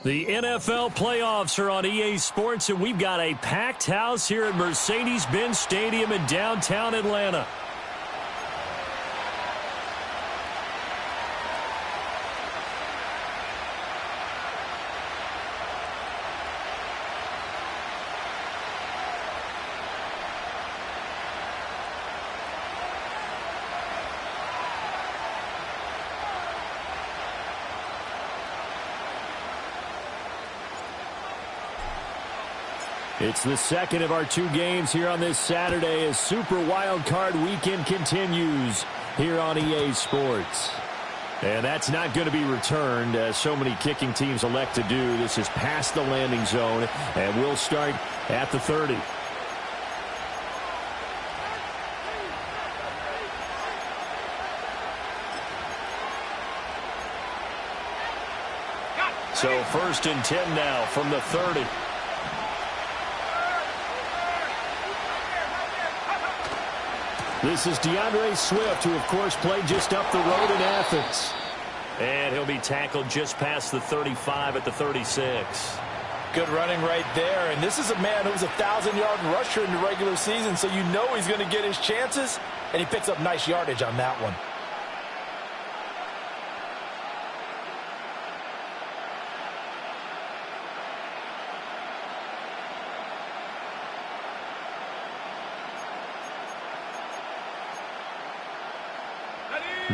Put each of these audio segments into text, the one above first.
The NFL playoffs are on EA Sports, and we've got a packed house here at Mercedes-Benz Stadium in downtown Atlanta. It's the second of our two games here on this Saturday as Super Wild Card Weekend continues here on EA Sports. And that's not going to be returned, as so many kicking teams elect to do. This is past the landing zone, and we'll start at the 30. So 1st and 10 now from the 30. This is DeAndre Swift, who, of course, played just up the road in Athens. And he'll be tackled just past the 35 at the 36. Good running right there. And this is a man who was a 1,000-yard rusher in the regular season, so you know he's going to get his chances, and he picks up nice yardage on that one.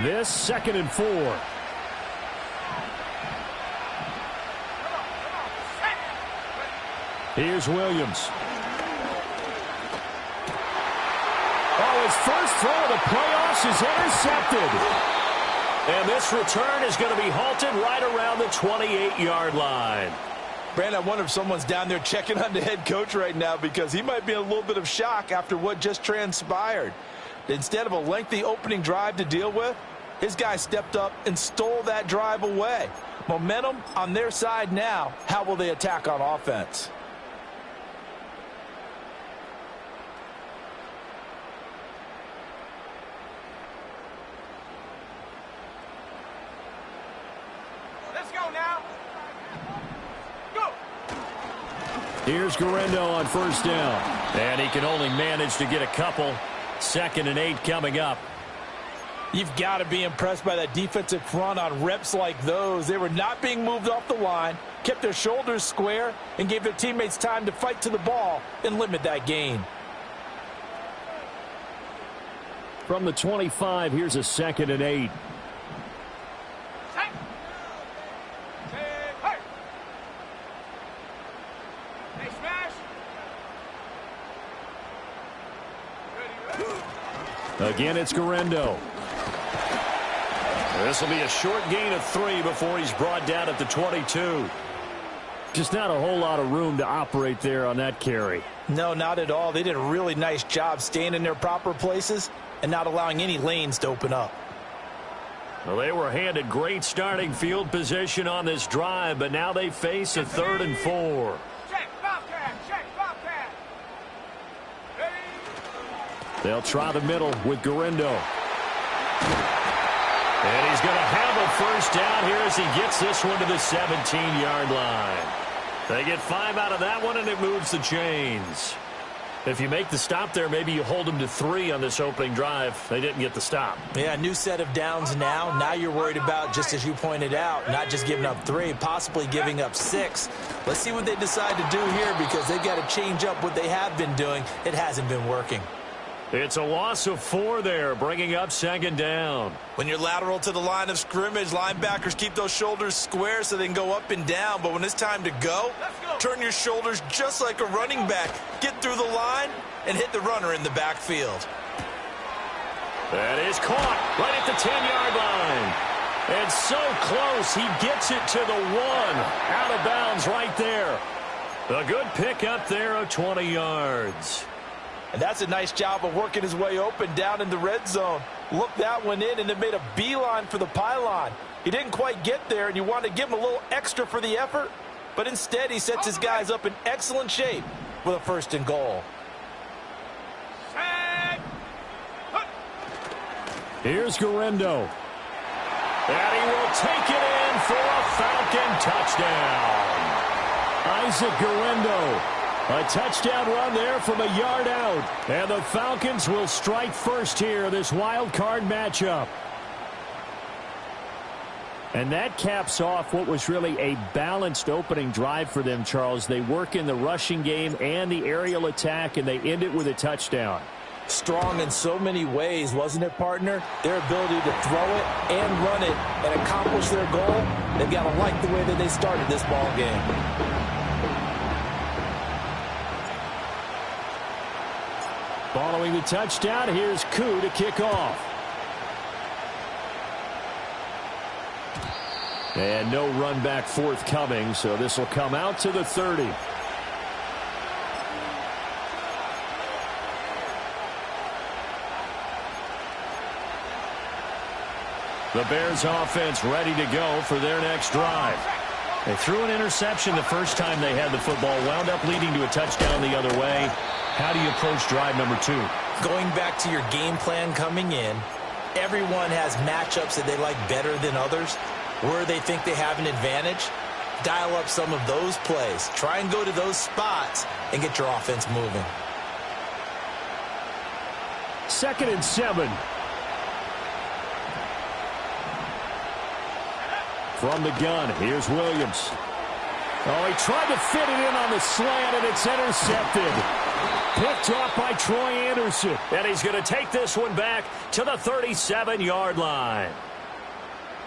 This 2nd and 4. Here's Williams. Oh, his first throw of the playoffs is intercepted. And this return is going to be halted right around the 28-yard line. Brandon, I wonder if someone's down there checking on the head coach right now, because he might be in a little bit of shock after what just transpired. Instead of a lengthy opening drive to deal with, his guy stepped up and stole that drive away. Momentum on their side now. How will they attack on offense? Let's go now. Go. Here's Guerrero on 1st down. And he can only manage to get a couple. 2nd and 8 coming up. You've got to be impressed by that defensive front on reps like those. They were not being moved off the line, kept their shoulders square, and gave their teammates time to fight to the ball and limit that gain. From the 25, here's a 2nd and 8. Again, it's Guerrero. This will be a short gain of 3 before he's brought down at the 22. Just not a whole lot of room to operate there on that carry. No, not at all. They did a really nice job staying in their proper places and not allowing any lanes to open up. Well, they were handed great starting field position on this drive, but now they face a 3rd and 4. They'll try the middle with Guerrero. And he's going to have a 1st down here as he gets this one to the 17-yard line. They get 5 out of that one, and it moves the chains. If you make the stop there, maybe you hold them to 3 on this opening drive. They didn't get the stop. Yeah, new set of downs now. Now you're worried about, just as you pointed out, not just giving up 3, possibly giving up 6. Let's see what they decide to do here, because they've got to change up what they have been doing. It hasn't been working. It's a loss of 4 there, bringing up 2nd down. When you're lateral to the line of scrimmage, linebackers keep those shoulders square so they can go up and down. But when it's time to go, turn your shoulders just like a running back. Get through the line and hit the runner in the backfield. That is caught right at the 10-yard line. And so close, he gets it to the 1. Out of bounds right there. A good pick up there of 20 yards. And that's a nice job of working his way open down in the red zone. Looked that one in and then made a beeline for the pylon. He didn't quite get there, and you want to give him a little extra for the effort. But instead, he sets his guys up in excellent shape with a 1st and goal. Here's Guerrero. And he will take it in for a Falcon touchdown. Isaac Guerrero. A touchdown run there from a yard out. And the Falcons will strike first here, this wild card matchup. And that caps off what was really a balanced opening drive for them, Charles. They work in the rushing game and the aerial attack, and they end it with a touchdown. Strong in so many ways, wasn't it, partner? Their ability to throw it and run it and accomplish their goal, they've got to like the way that they started this ball game. Following the touchdown, here's Koo to kick off. And no run back forthcoming, so this will come out to the 30. The Bears offense ready to go for their next drive. They threw an interception the first time they had the football, wound up leading to a touchdown the other way. How do you approach drive number 2? Going back to your game plan coming in, everyone has matchups that they like better than others. Where they think they have an advantage, dial up some of those plays. Try and go to those spots and get your offense moving. 2nd and 7. From the gun, here's Williams. Oh, he tried to fit it in on the slant, and it's intercepted. Picked off by Troy Anderson. And he's going to take this one back to the 37-yard line.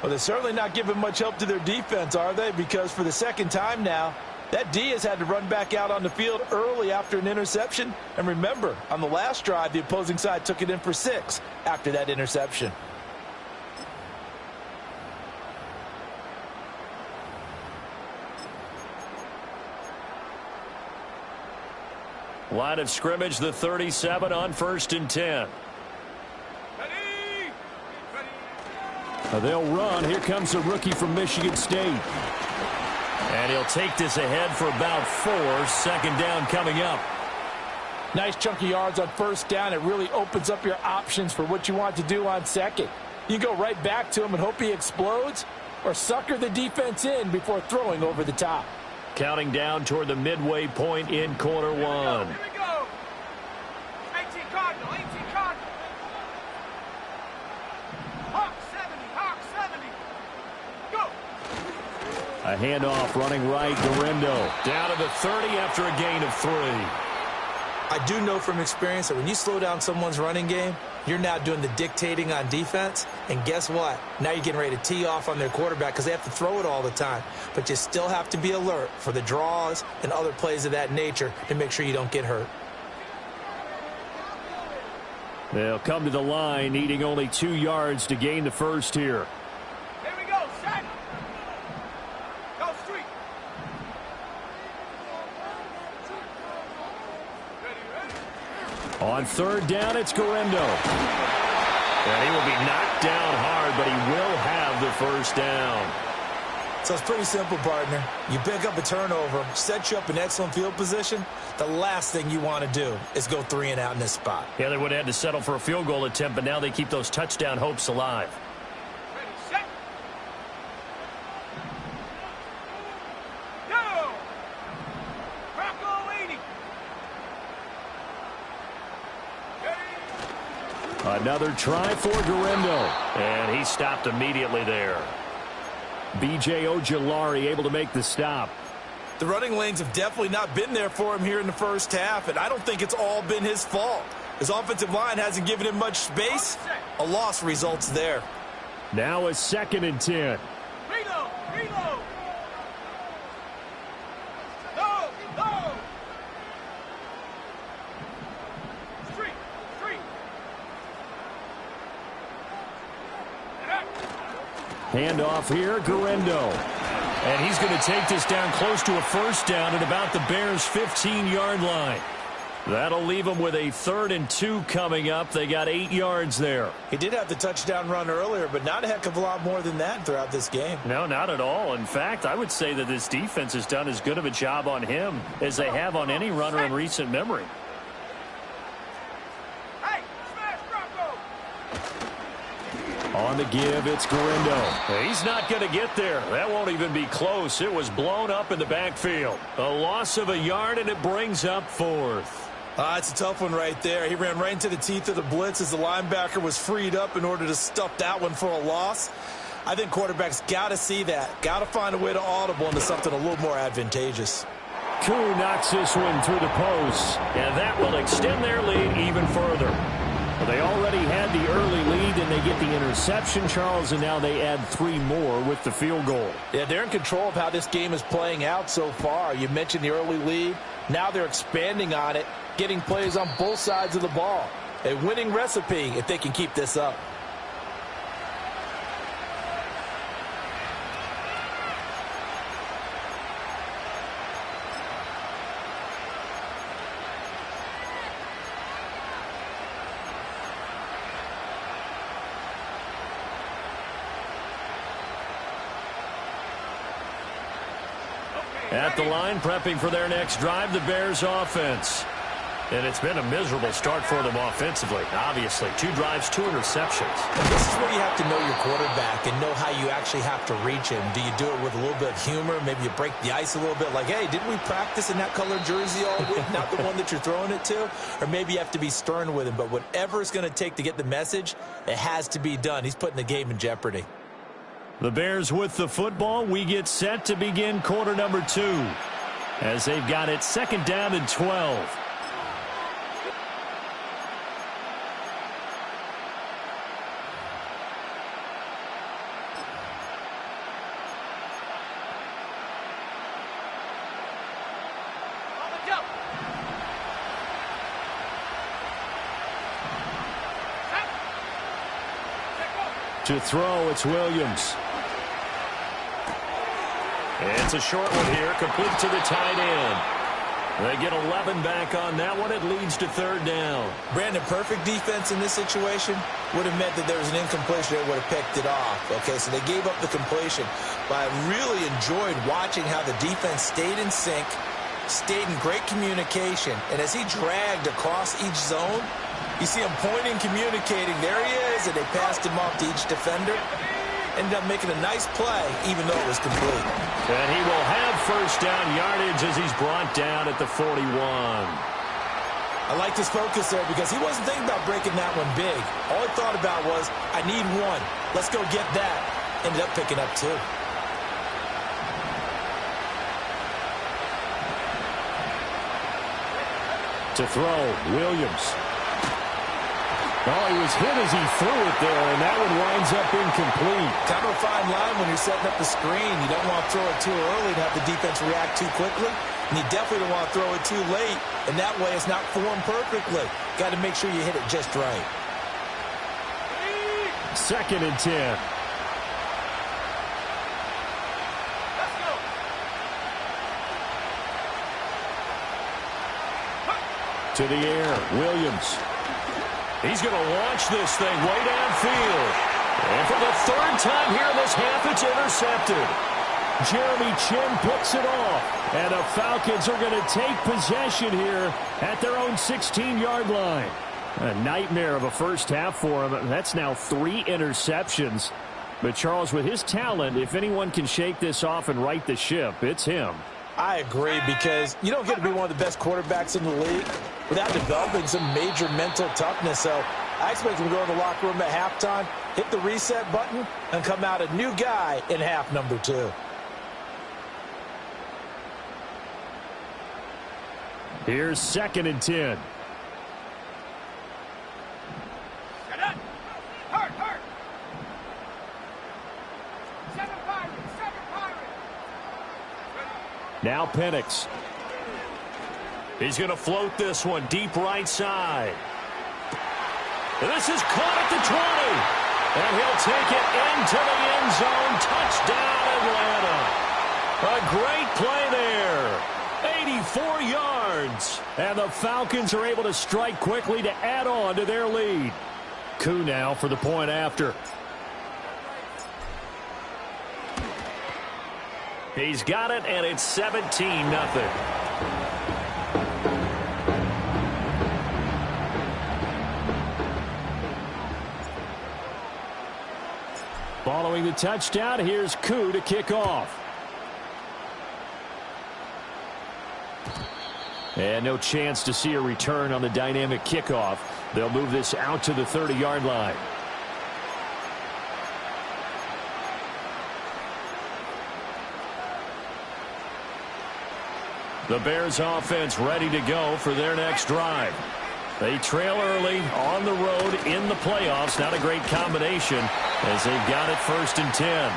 Well, they're certainly not giving much help to their defense, are they? Because for the second time now, that D has had to run back out on the field early after an interception. And remember, on the last drive, the opposing side took it in for 6 after that interception. Line of scrimmage, the 37 on 1st and 10. They'll run. Here comes a rookie from Michigan State. And he'll take this ahead for about 4. 2nd down coming up. Nice chunk of yards on 1st down. It really opens up your options for what you want to do on 2nd. You can go right back to him and hope he explodes, or sucker the defense in before throwing over the top. Counting down toward the midway point in quarter 1. Here we go. 18 Cardinal, 18 Cardinal. Hawk 70, Hawk 70. Go. A handoff running right, Guerrero. Down to the 30 after a gain of 3. I do know from experience that when you slow down someone's running game, you're now doing the dictating on defense. And guess what? Now you're getting ready to tee off on their quarterback because they have to throw it all the time. But you still have to be alert for the draws and other plays of that nature to make sure you don't get hurt. They'll come to the line, needing only 2 yards to gain the first here. Here we go, set. Go street. On 3rd down, it's Guerrero. And he will be knocked down hard, but he will have the first down. So it's pretty simple, partner. You pick up a turnover, set you up in excellent field position. The last thing you want to do is go 3 and out in this spot. Yeah, they would have had to settle for a field goal attempt, but now they keep those touchdown hopes alive. Ready, set. Go. Bronco 80. Another try for Guerrero. And he stopped immediately there. B.J. Ojulari able to make the stop. The running lanes have definitely not been there for him here in the first half, and I don't think it's all been his fault. His offensive line hasn't given him much space. A loss results there. Now a 2nd and 10. Reload, reload. Go, go. Street, street. Handoff here, Guerrero. And he's going to take this down close to a 1st down at about the Bears' 15-yard line. That'll leave them with a 3rd and 2 coming up. They got 8 yards there. He did have the touchdown run earlier, but not a heck of a lot more than that throughout this game. No, not at all. In fact, I would say that this defense has done as good of a job on him as they have on any runner in recent memory. Hey, smash Bronco. On the give, it's Garindo. He's not going to get there. That won't even be close. It was blown up in the backfield. A loss of a yard, and it brings up 4th. It's a tough one right there. He ran right into the teeth of the blitz as the linebacker was freed up in order to stuff that one for a loss. I think quarterbacks got to see that. Got to find a way to audible into something a little more advantageous. Koo knocks this one through the post, and that will extend their lead even further. Well, they already had the early lead, and they get the interception, Charles, and now they add 3 more with the field goal. Yeah, they're in control of how this game is playing out so far. You mentioned the early lead. Now they're expanding on it, getting plays on both sides of the ball. A winning recipe if they can keep this up. At the line, prepping for their next drive, the Bears offense. And it's been a miserable start for them offensively. Obviously, 2 drives, 2 interceptions. This is where you have to know your quarterback and know how you actually have to reach him. Do you do it with a little bit of humor? Maybe you break the ice a little bit like, hey, didn't we practice in that colored jersey all week? Not the one that you're throwing it to? Or maybe you have to be stern with him. But whatever it's going to take to get the message, it has to be done. He's putting the game in jeopardy. The Bears with the football. We get set to begin quarter number 2 as they've got it 2nd down and 12. To throw, it's Williams. It's a short one here, complete to the tight end. They get 11 back on that one. It leads to 3rd down. Brandon, perfect defense in this situation would have meant that there was an incompletion. They would have picked it off. Okay, so they gave up the completion. But I really enjoyed watching how the defense stayed in sync, stayed in great communication. And as he dragged across each zone, you see him pointing, communicating. There he is, and they passed him off to each defender. Ended up making a nice play, even though it was complete. And he will have 1st down yardage as he's brought down at the 41. I like his focus there because he wasn't thinking about breaking that one big. All he thought about was, I need 1. Let's go get that. Ended up picking up 2. To throw, Williams. Oh, he was hit as he threw it there, and that one winds up incomplete. Kind of a fine line when you're setting up the screen. You don't want to throw it too early and have the defense react too quickly. And you definitely don't want to throw it too late, and that way it's not formed perfectly. Got to make sure you hit it just right. 2nd and 10. Let's go. To the air, Williams. He's going to launch this thing way downfield. And for the 3rd time here in this half, it's intercepted. Jeremy Chin picks it off. And the Falcons are going to take possession here at their own 16-yard line. A nightmare of a first half for him. That's now 3 interceptions. But Charles, with his talent, if anyone can shake this off and right the ship, it's him. I agree, because you don't get to be one of the best quarterbacks in the league without developing some major mental toughness. So I expect him to go in the locker room at halftime, hit the reset button, and come out a new guy in half number 2. Here's 2nd and 10. Get up. Hurt. 7 Pirates. Now Penix. He's going to float this one deep right side. And this is caught at the 20. And he'll take it into the end zone. Touchdown, Atlanta. A great play there. 84 yards. And the Falcons are able to strike quickly to add on to their lead. Koo now for the point after. He's got it, and it's 17-0. Following the touchdown, here's Koo to kick off. And no chance to see a return on the dynamic kickoff. They'll move this out to the 30-yard line. The Bears offense ready to go for their next drive. They trail early on the road in the playoffs. Not a great combination as they've got it 1st and 10.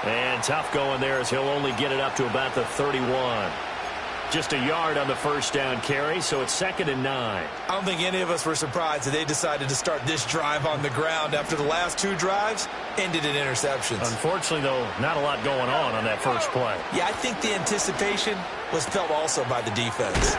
And tough going there as he'll only get it up to about the 31. Just a yard on the 1st down carry, so it's 2nd and 9. I don't think any of us were surprised that they decided to start this drive on the ground after the last 2 drives ended in interceptions. Unfortunately, though, not a lot going on that first play. Yeah, I think the anticipation was felt also by the defense.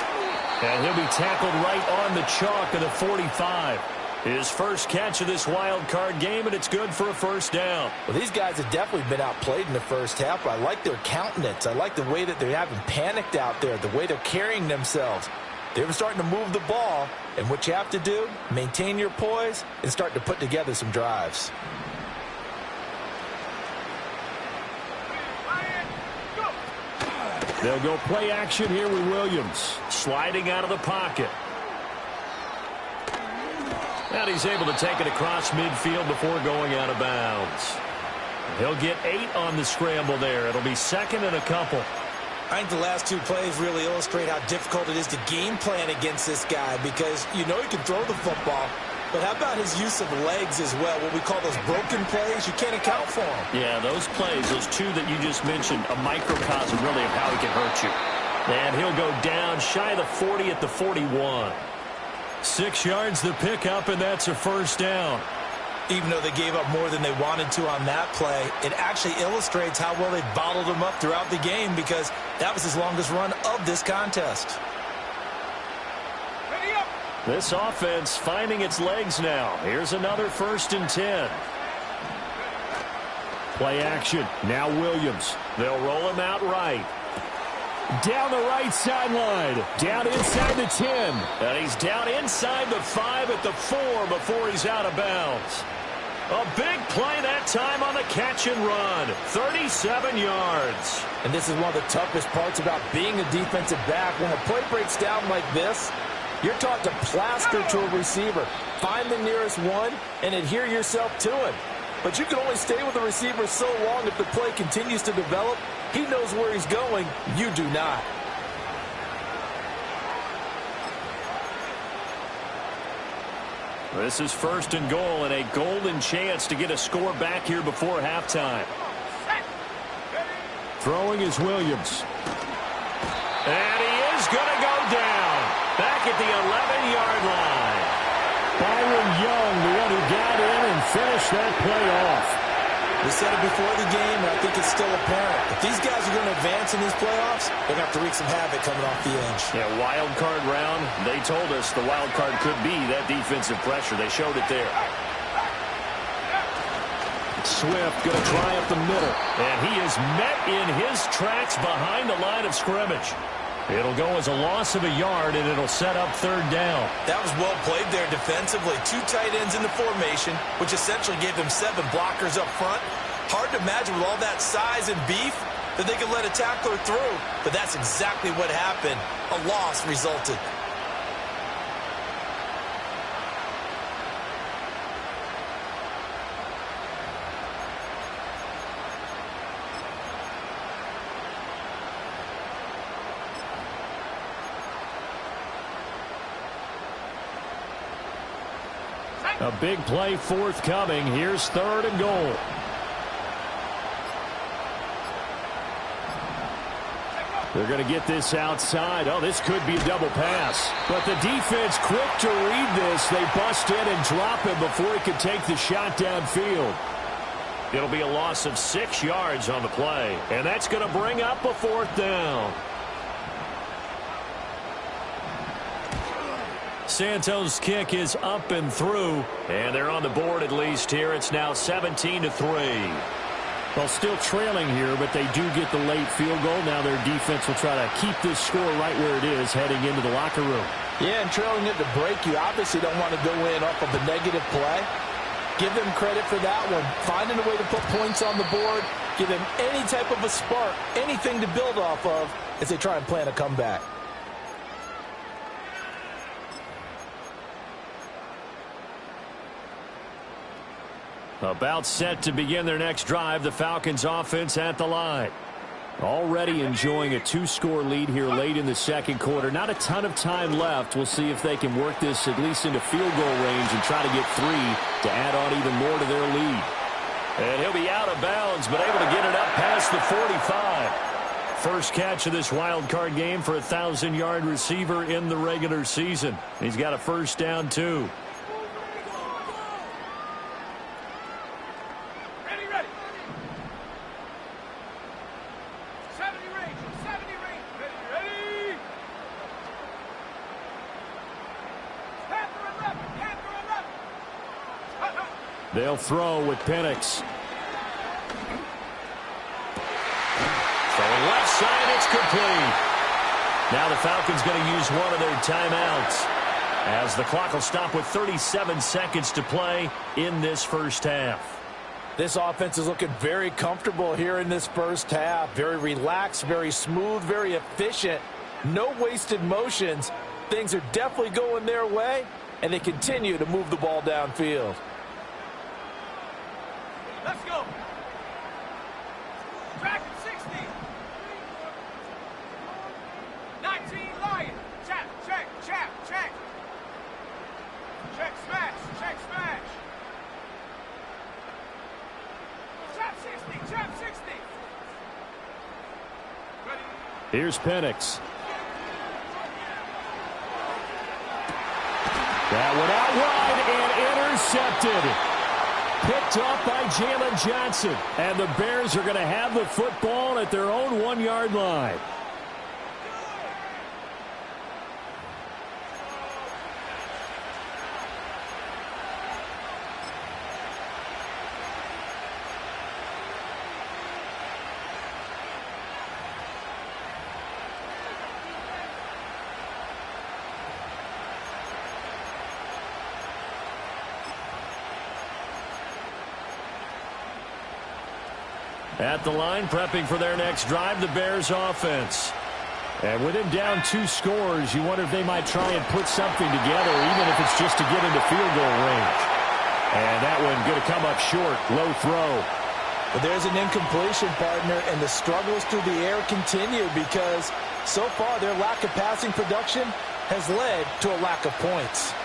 And he'll be tackled right on the chalk of the 45. His first catch of this wild card game, and it's good for a 1st down. Well, these guys have definitely been outplayed in the first half, but I like their countenance. I like the way that they haven't panicked out there, the way they're carrying themselves. They're starting to move the ball, and what you have to do, maintain your poise and start to put together some drives. They'll go play action here with Williams. Sliding out of the pocket. And he's able to take it across midfield before going out of bounds. He'll get 8 on the scramble there. It'll be 2nd and a couple. I think the last 2 plays really illustrate how difficult it is to game plan against this guy because you know he can throw the football, but how about his use of legs as well? What we call those broken plays, you can't account for them. Yeah, those plays, those 2 that you just mentioned, a microcosm really of how he can hurt you. And he'll go down shy of the 40 at the 41. 6 yards the pickup, and that's a 1st down. Even though they gave up more than they wanted to on that play, it actually illustrates how well they bottled them up throughout the game because that was his longest run of this contest. This offense finding its legs now. Here's another 1st and 10. Play action. Now Williams. They'll roll him out right. Down the right sideline. Down inside the 10. And he's down inside the 5 at the 4 before he's out of bounds. A big play that time on the catch and run. 37 yards. And this is one of the toughest parts about being a defensive back. When a play breaks down like this, you're taught to plaster to a receiver. Find the nearest one and adhere yourself to him. But you can only stay with the receiver so long if the play continues to develop. He knows where he's going. You do not. This is 1st and goal and a golden chance to get a score back here before halftime. Throwing is Williams. And he is going to go down. Back at the 11-yard line. Byron Young, the one who got in and finished that play off. We said it before the game, and I think it's still apparent. If these guys are going to advance in these playoffs, they're going to have to wreak some havoc coming off the edge. Yeah, wild card round. They told us the wild card could be that defensive pressure. They showed it there. Swift going to try up the middle. And he is met in his tracks behind the line of scrimmage. It'll go as a loss of a yard, and it'll set up 3rd down. That was well played there defensively. 2 tight ends in the formation, which essentially gave them 7 blockers up front. Hard to imagine with all that size and beef that they could let a tackler through, but that's exactly what happened. A loss resulted. A big play forthcoming. Here's 3rd and goal. They're going to get this outside. Oh, this could be a double pass. But the defense quick to read this. They bust in and drop him before he could take the shot downfield. It'll be a loss of 6 yards on the play. And that's going to bring up a 4th down. Santos' kick is up and through, and they're on the board at least here. It's now 17-3. Well, still trailing here, but they do get the late field goal. Now their defense will try to keep this score right where it is heading into the locker room. Yeah, and trailing it to break, you obviously don't want to go in off of a negative play. Give them credit for that one. Finding a way to put points on the board, give them any type of a spark, anything to build off of as they try and plan a comeback. About set to begin their next drive, the Falcons offense at the line. Already enjoying a 2-score lead here late in the second quarter. Not a ton of time left. We'll see if they can work this at least into field goal range and try to get 3 to add on even more to their lead. And he'll be out of bounds, but able to get it up past the 45. First catch of this wild card game for a 1,000-yard receiver in the regular season. He's got a first down, too. They'll throw with Penix. From left side, it's complete. Now the Falcons going to use one of their timeouts as the clock will stop with 37 seconds to play in this first half. This offense is looking very comfortable here in this first half. Very relaxed, very smooth, very efficient. No wasted motions. Things are definitely going their way, and they continue to move the ball downfield. Let's go. Track 60. 19 Lion. Check, check, check, check. Check, smash, check, smash. Trap 60, trap 60. Ready? Here's Penix. That went out wide and intercepted. Picked off by Jalen Johnson. And the Bears are going to have the football at their own 1-yard line. At the line, prepping for their next drive, the Bears offense. And with him down 2 scores, you wonder if they might try and put something together, even if it's just to get into field goal range. And that one going to come up short, low throw. But there's an incompletion, partner, and the struggles through the air continue because so far their lack of passing production has led to a lack of points.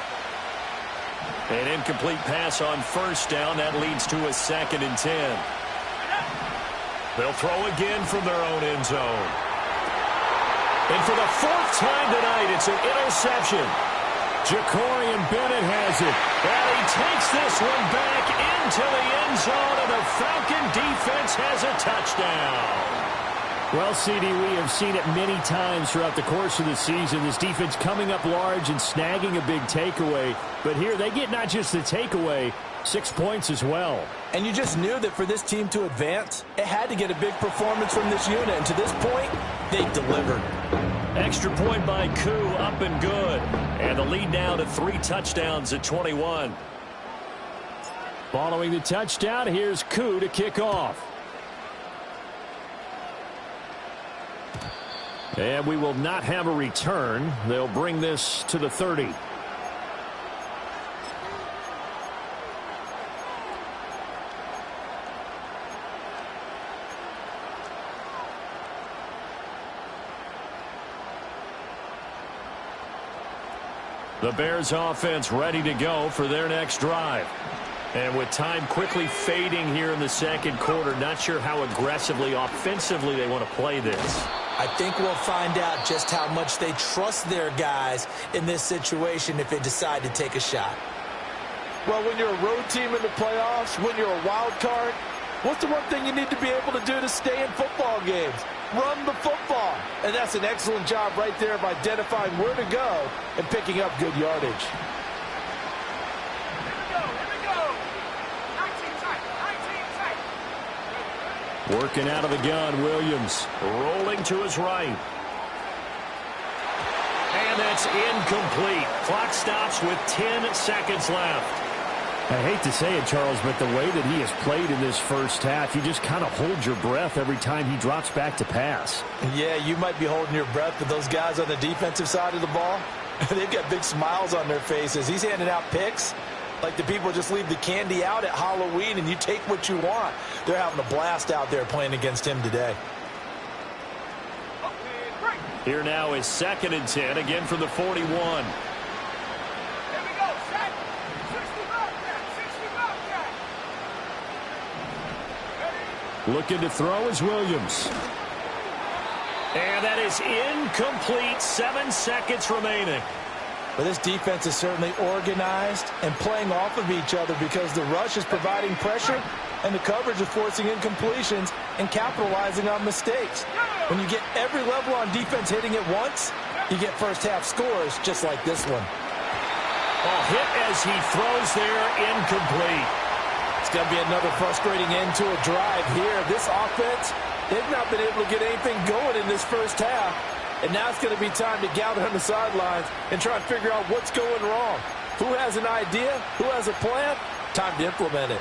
An incomplete pass on first down. That leads to a 2nd and 10. They'll throw again from their own end zone. And for the 4th time tonight, it's an interception. Jacorian Bennett has it. And he takes this one back into the end zone, and the Falcon defense has a touchdown. Well, CD, we have seen it many times throughout the course of the season. This defense coming up large and snagging a big takeaway. But here they get not just the takeaway, 6 points as well. And you just knew that for this team to advance, it had to get a big performance from this unit. And to this point, they've delivered. Extra point by Koo, up and good. And the lead now to 3 touchdowns at 21. Following the touchdown, here's Koo to kick off. And we will not have a return. They'll bring this to the 30. The Bears offense ready to go for their next drive. And with time quickly fading here in the second quarter, not sure how aggressively, offensively they want to play this. I think we'll find out just how much they trust their guys in this situation if they decide to take a shot. Well, when you're a road team in the playoffs, when you're a wild card, what's the one thing you need to be able to do to stay in football games? Run the football. And that's an excellent job right there of identifying where to go and picking up good yardage. Working out of the gun, Williams rolling to his right. And that's incomplete. Clock stops with 10 seconds left. I hate to say it, Charles, but the way that he has played in this first half, you just kind of hold your breath every time he drops back to pass. Yeah, you might be holding your breath, but those guys on the defensive side of the ball, they've got big smiles on their faces. He's handing out picks like the people just leave the candy out at Halloween and you take what you want. They're having a blast out there playing against him today. Here now is 2nd and 10, again from the 41. Looking to throw is Williams. And that is incomplete. 7 seconds remaining. But this defense is certainly organized and playing off of each other because the rush is providing pressure and the coverage is forcing incompletions and capitalizing on mistakes. When you get every level on defense hitting at once, you get first half scores just like this one. A hit as he throws there, incomplete. It's going to be another frustrating end to a drive here. This offense, they've not been able to get anything going in this first half. And now it's going to be time to gather on the sidelines and try and figure out what's going wrong. Who has an idea? Who has a plan? Time to implement it.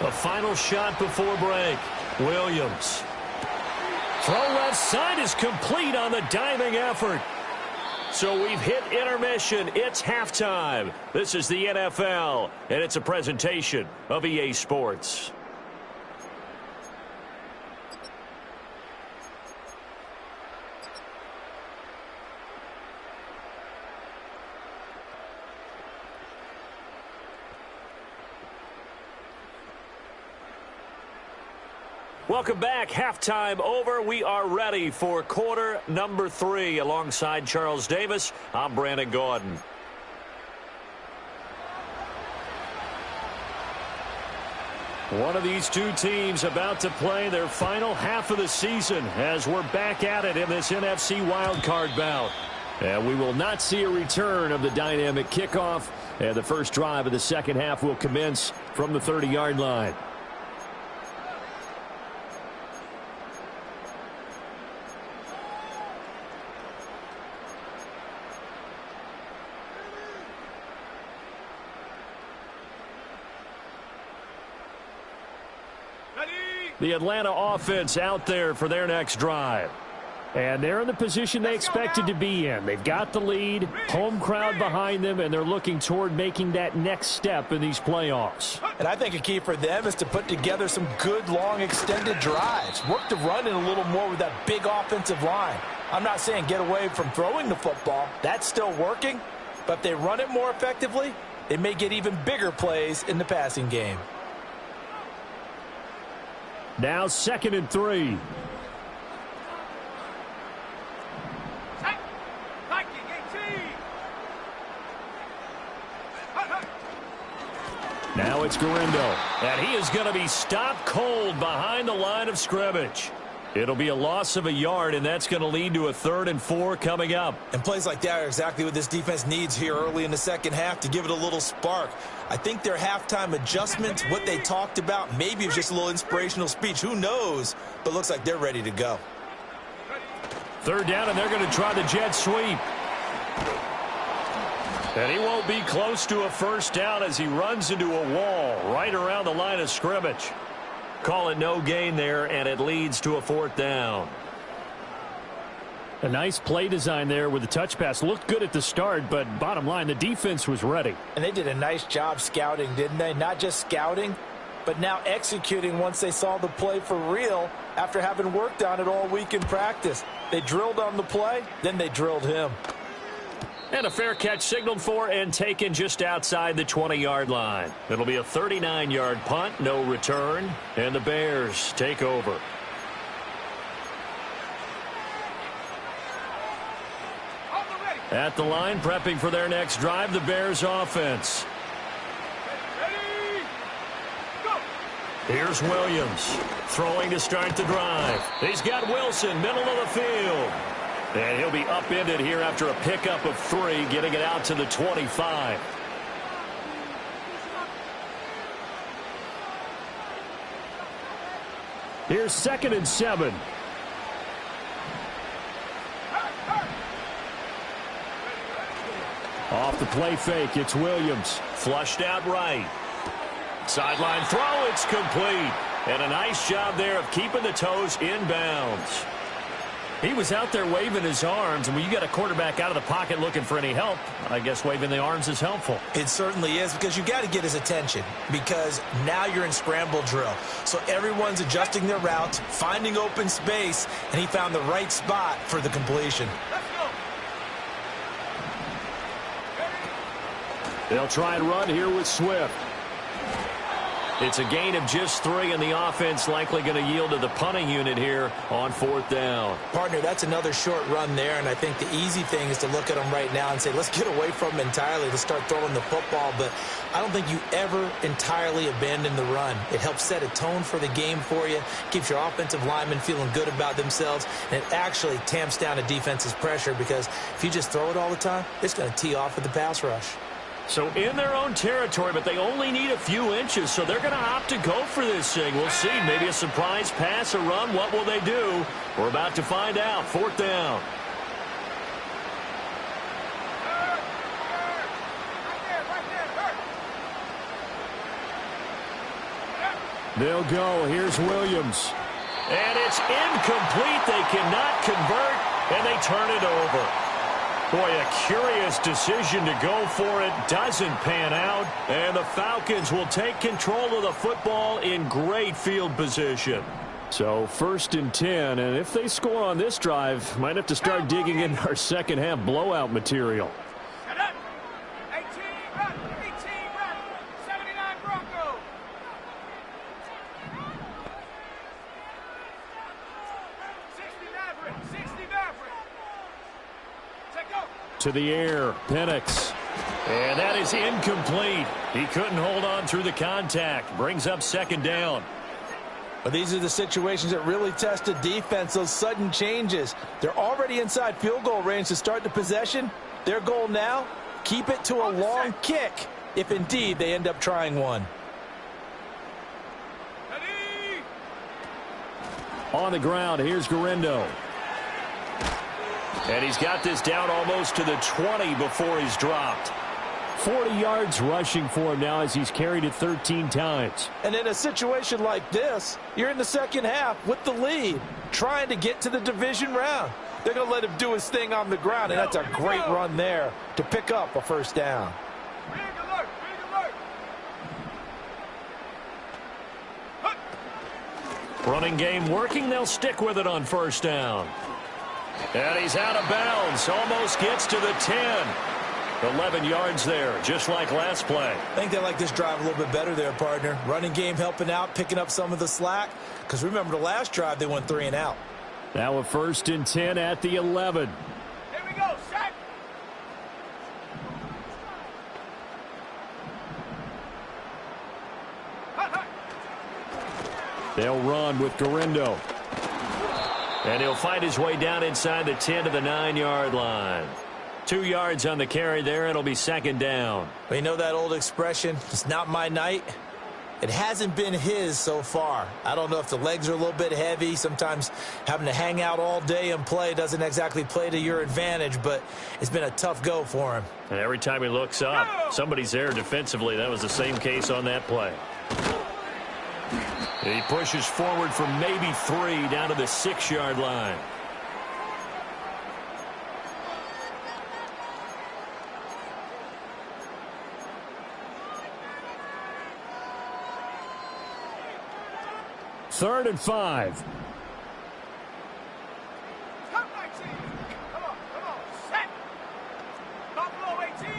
A final shot before break. Williams. Throw left side is complete on the diving effort. So we've hit intermission. It's halftime. This is the NFL, and it's a presentation of EA Sports. Welcome back. Halftime over. We are ready for quarter number 3. Alongside Charles Davis, I'm Brandon Gordon. One of these two teams about to play their final half of the season as we're back at it in this NFC wildcard bout. And we will not see a return of the dynamic kickoff. And the first drive of the second half will commence from the 30-yard line. The Atlanta offense out there for their next drive. And they're in the position they expected to be in. They've got the lead, home crowd behind them, and they're looking toward making that next step in these playoffs. And I think a key for them is to put together some good, long, extended drives. Work the run in a little more with that big offensive line. I'm not saying get away from throwing the football. That's still working. But if they run it more effectively, they may get even bigger plays in the passing game. Now 2nd and 3. Now it's Garindo, and he is going to be stopped cold behind the line of scrimmage. It'll be a loss of a yard, and that's going to lead to a 3rd and 4 coming up. And plays like that are exactly what this defense needs here early in the second half to give it a little spark. I think their halftime adjustments, what they talked about, maybe it's just a little inspirational speech. Who knows? But looks like they're ready to go. 3rd down, and they're going to try the jet sweep. And he won't be close to a first down as he runs into a wall right around the line of scrimmage. Call it no gain there, and it leads to a 4th down. A nice play design there with the touch pass. Looked good at the start, but bottom line, the defense was ready. And they did a nice job scouting, didn't they? Not just scouting, but now executing once they saw the play for real after having worked on it all week in practice. They drilled on the play, then they drilled him. And a fair catch signaled for and taken just outside the 20-yard line. It'll be a 39-yard punt, no return, and the Bears take over. At the line, prepping for their next drive, the Bears offense. Here's Williams, throwing to start the drive. He's got Wilson, middle of the field. And he'll be upended here after a pickup of 3, getting it out to the 25. Here's 2nd and 7. Off the play fake, it's Williams. Flushed out right. Sideline throw, it's complete. And a nice job there of keeping the toes inbounds. He was out there waving his arms, and when you got a quarterback out of the pocket looking for any help, I guess waving the arms is helpful. It certainly is, because you got to get his attention, because now you're in scramble drill. So everyone's adjusting their routes, finding open space, and he found the right spot for the completion. They'll try and run here with Swift. It's a gain of just 3, and the offense likely going to yield to the punting unit here on 4th down. Partner, that's another short run there, and I think the easy thing is to look at them right now and say, let's get away from them entirely. Let's start throwing the football, but I don't think you ever entirely abandon the run. It helps set a tone for the game for you, keeps your offensive linemen feeling good about themselves, and it actually tamps down a defense's pressure, because if you just throw it all the time, it's going to tee off with the pass rush. So in their own territory, but they only need a few inches, so they're going to opt to go for this thing. We'll see. Maybe a surprise pass, a run. What will they do? We're about to find out. 4th down. They'll go. Here's Williams. And it's incomplete. They cannot convert, and they turn it over. Boy, a curious decision to go for it. Doesn't pan out. And the Falcons will take control of the football in great field position. So 1st and 10. And if they score on this drive, might have to start digging in our second half blowout material. 18 run, 79 Broncos. To the air, Penix. And that is incomplete. He couldn't hold on through the contact. Brings up 2nd down. But these are the situations that really test a defense, those sudden changes. They're already inside field goal range to start the possession. Their goal now, keep it to a long kick, if indeed they end up trying one. On the ground, here's Garindo. And he's got this down almost to the 20 before he's dropped. 40 yards rushing for him now as he's carried it 13 times. And in a situation like this, you're in the second half with the lead, trying to get to the division round. They're going to let him do his thing on the ground, and that's a great run there to pick up a 1st down. Running game working. They'll stick with it on 1st down. And he's out of bounds. Almost gets to the 10. 11 yards there, just like last play. I think they like this drive a little bit better there, partner. Running game helping out, picking up some of the slack. Because remember, the last drive, they went 3 and out. Now a 1st and 10 at the 11. Here we go, set. They'll run with Garindo. And he'll find his way down inside the 10 to the 9-yard line. 2 yards on the carry there. It'll be 2nd down. Well, you know that old expression, it's not my night. It hasn't been his so far. I don't know if the legs are a little bit heavy. Sometimes having to hang out all day and play doesn't exactly play to your advantage, but it's been a tough go for him. And every time he looks up, somebody's there defensively. That was the same case on that play. He pushes forward for maybe 3 down to the 6-yard line. Third and 5. Top 19. Come on, set. Buffalo 18.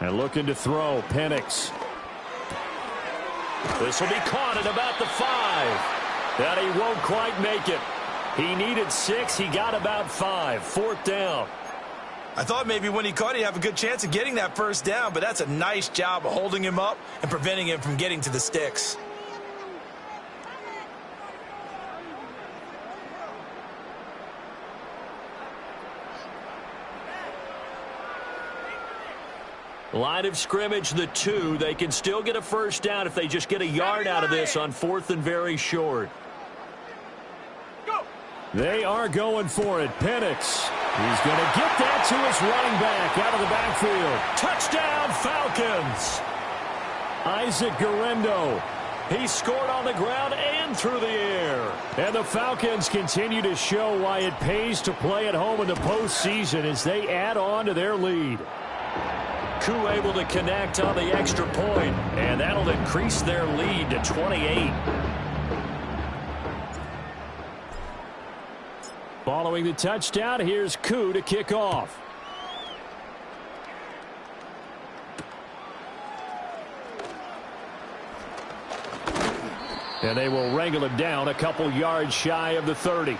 And looking to throw, Penix. This will be caught at about the 5. That he won't quite make it. He needed 6. He got about 5. 4th down. I thought maybe when he caught, he'd have a good chance of getting that first down, but that's a nice job of holding him up and preventing him from getting to the sticks. Line of scrimmage, the 2. They can still get a first down if they just get a yard out of this on 4th and very short. Go. They are going for it. Penix. He's going to get that to his running back out of the backfield. Touchdown, Falcons. Isaac Guerrero. He scored on the ground and through the air. And the Falcons continue to show why it pays to play at home in the postseason as they add on to their lead. Koo able to connect on the extra point, and that'll increase their lead to 28. Following the touchdown, here's Koo to kick off. And they will wrangle him down a couple yards shy of the 30.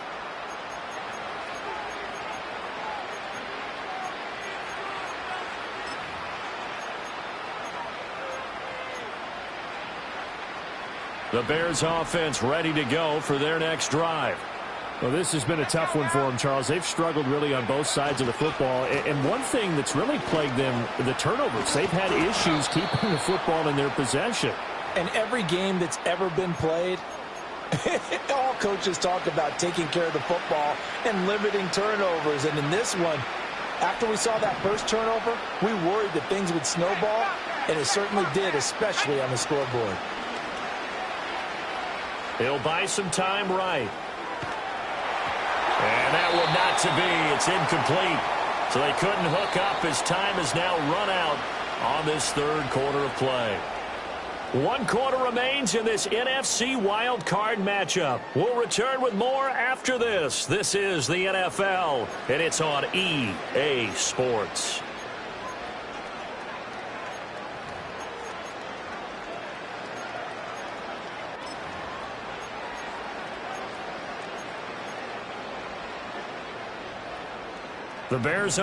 The Bears offense ready to go for their next drive. Well, this has been a tough one for them, Charles. They've struggled really on both sides of the football. And one thing that's really plagued them, the turnovers. They've had issues keeping the football in their possession. And every game that's ever been played, all coaches talk about taking care of the football and limiting turnovers. And in this one, after we saw that first turnover, we worried that things would snowball, and it certainly did, especially on the scoreboard. He'll buy some time right. And that one not to be. It's incomplete. So they couldn't hook up as time is now run out on this third quarter of play. 1 quarter remains in this NFC wild card matchup. We'll return with more after this. This is the NFL, and it's on EA Sports. The Bears on